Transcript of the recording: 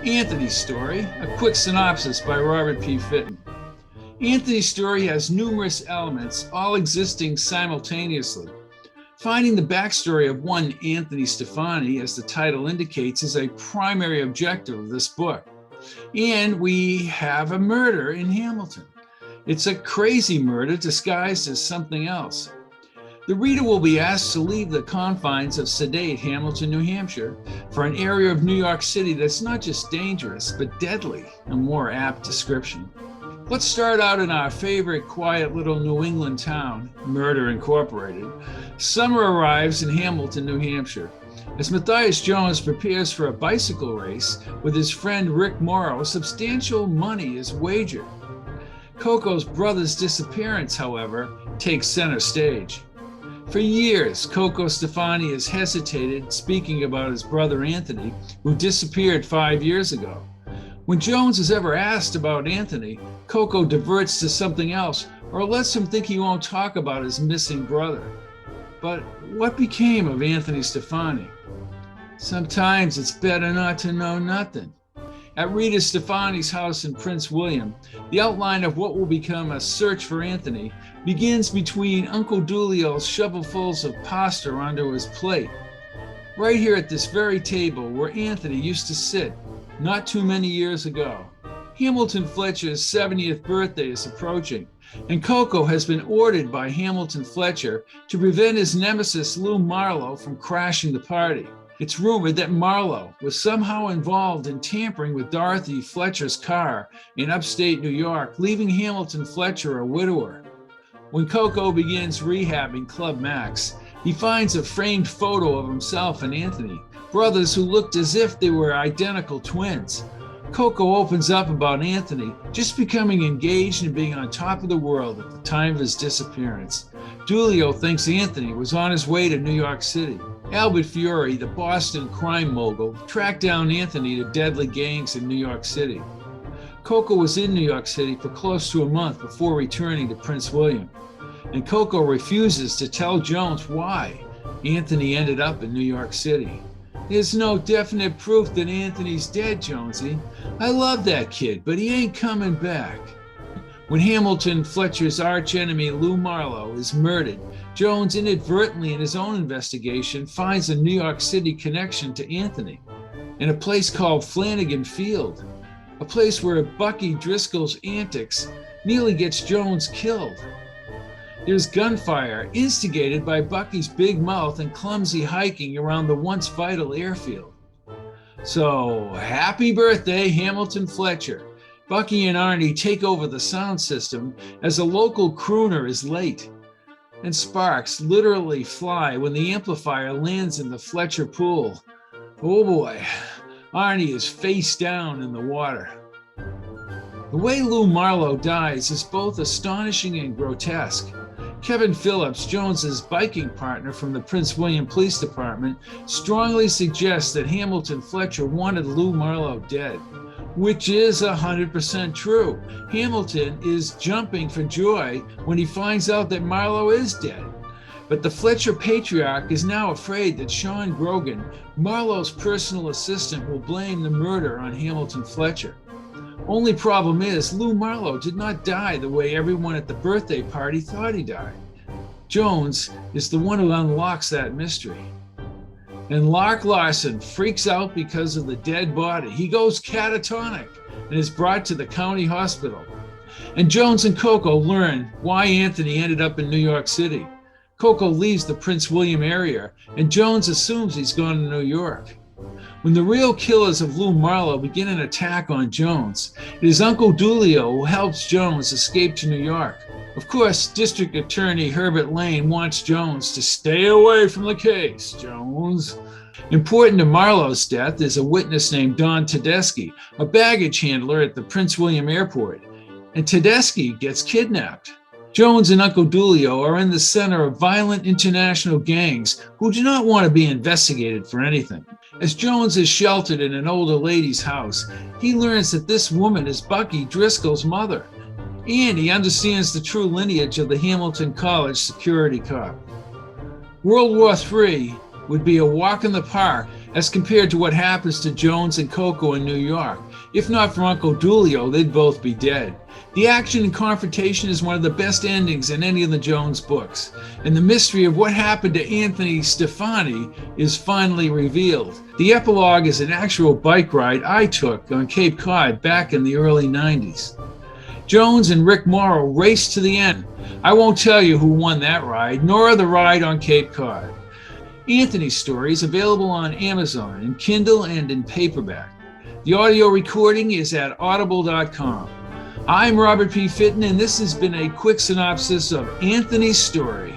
Anthony's Story, a quick synopsis by Robert P. Fitton. Anthony's story has numerous elements, all existing simultaneously. Finding the backstory of one Anthony Stefani, as the title indicates, is a primary objective of this book. And we have a murder in Hamilton. It's a crazy murder disguised as something else. The reader will be asked to leave the confines of sedate Hamilton, New Hampshire, for an area of New York City that's not just dangerous, but deadly, a more apt description. Let's start out in our favorite quiet little New England town, Murder Incorporated. Summer arrives in Hamilton, New Hampshire. As Matthias Jones prepares for a bicycle race with his friend Rick Morrow, substantial money is wagered. Coco's brother's disappearance, however, takes center stage. For years, Coco Stefani has hesitated speaking about his brother Anthony, who disappeared 5 years ago. When Jones is ever asked about Anthony, Coco diverts to something else or lets him think he won't talk about his missing brother. But what became of Anthony Stefani? Sometimes it's better not to know nothing. At Rita Stefani's house in Prince William, the outline of what will become a search for Anthony begins between Uncle Dulio's shovelfuls of pasta onto his plate. Right here at this very table where Anthony used to sit not too many years ago. Hamilton Fletcher's 70th birthday is approaching, and Coco has been ordered by Hamilton Fletcher to prevent his nemesis Lou Marlowe from crashing the party. It's rumored that Marlowe was somehow involved in tampering with Dorothy Fletcher's car in upstate New York, leaving Hamilton Fletcher a widower. When Coco begins rehabbing Club Max, he finds a framed photo of himself and Anthony, brothers who looked as if they were identical twins. Coco opens up about Anthony just becoming engaged and being on top of the world at the time of his disappearance. Dulio thinks Anthony was on his way to New York City. Albert Fiore, the Boston crime mogul, tracked down Anthony to deadly gangs in New York City. Coco was in New York City for close to a month before returning to Prince William, and Coco refuses to tell Jones why Anthony ended up in New York City. There's no definite proof that Anthony's dead, Jonesy. I love that kid, but he ain't coming back. When Hamilton Fletcher's archenemy Lou Marlowe is murdered, Jones inadvertently in his own investigation finds a New York City connection to Anthony in a place called Flanagan Field, a place where Bucky Driscoll's antics nearly gets Jones killed. There's gunfire instigated by Bucky's big mouth and clumsy hiking around the once vital airfield. So, happy birthday, Hamilton Fletcher. Bucky and Arnie take over the sound system as a local crooner is late, and sparks literally fly when the amplifier lands in the Fletcher pool. Oh boy, Arnie is face down in the water. The way Lou Marlowe dies is both astonishing and grotesque. Kevin Phillips, Jones's biking partner from the Prince William Police Department, strongly suggests that Hamilton Fletcher wanted Lou Marlowe dead, which is 100% true. Hamilton is jumping for joy when he finds out that Marlowe is dead. But the Fletcher patriarch is now afraid that Sean Grogan, Marlowe's personal assistant, will blame the murder on Hamilton Fletcher. Only problem is, Lou Marlowe did not die the way everyone at the birthday party thought he died. Jones is the one who unlocks that mystery. And Lark Larson freaks out because of the dead body. He goes catatonic and is brought to the county hospital. And Jones and Coco learn why Anthony ended up in New York City. Coco leaves the Prince William area, and Jones assumes he's gone to New York. When the real killers of Lou Marlowe begin an attack on Jones, it is Uncle Dulio who helps Jones escape to New York. Of course, District Attorney Herbert Lane wants Jones to stay away from the case, Jones. Important to Marlowe's death is a witness named Don Tedeschi, a baggage handler at the Prince William Airport, and Tedeschi gets kidnapped. Jones and Uncle Dulio are in the center of violent international gangs who do not want to be investigated for anything. As Jones is sheltered in an older lady's house, he learns that this woman is Bucky Driscoll's mother, and he understands the true lineage of the Hamilton College security cop. World War III would be a walk in the park as compared to what happens to Jones and Coco in New York. If not for Uncle Dulio, they'd both be dead. The action and confrontation is one of the best endings in any of the Jones books, and the mystery of what happened to Anthony Stefani is finally revealed. The epilogue is an actual bike ride I took on Cape Cod back in the early 90s. Jones and Rick Morrow raced to the end. I won't tell you who won that ride, nor the ride on Cape Cod. Anthony's story is available on Amazon in Kindle and in paperback. The audio recording is at audible.com. I'm Robert P. Fitton, and this has been a quick synopsis of Anthony's story.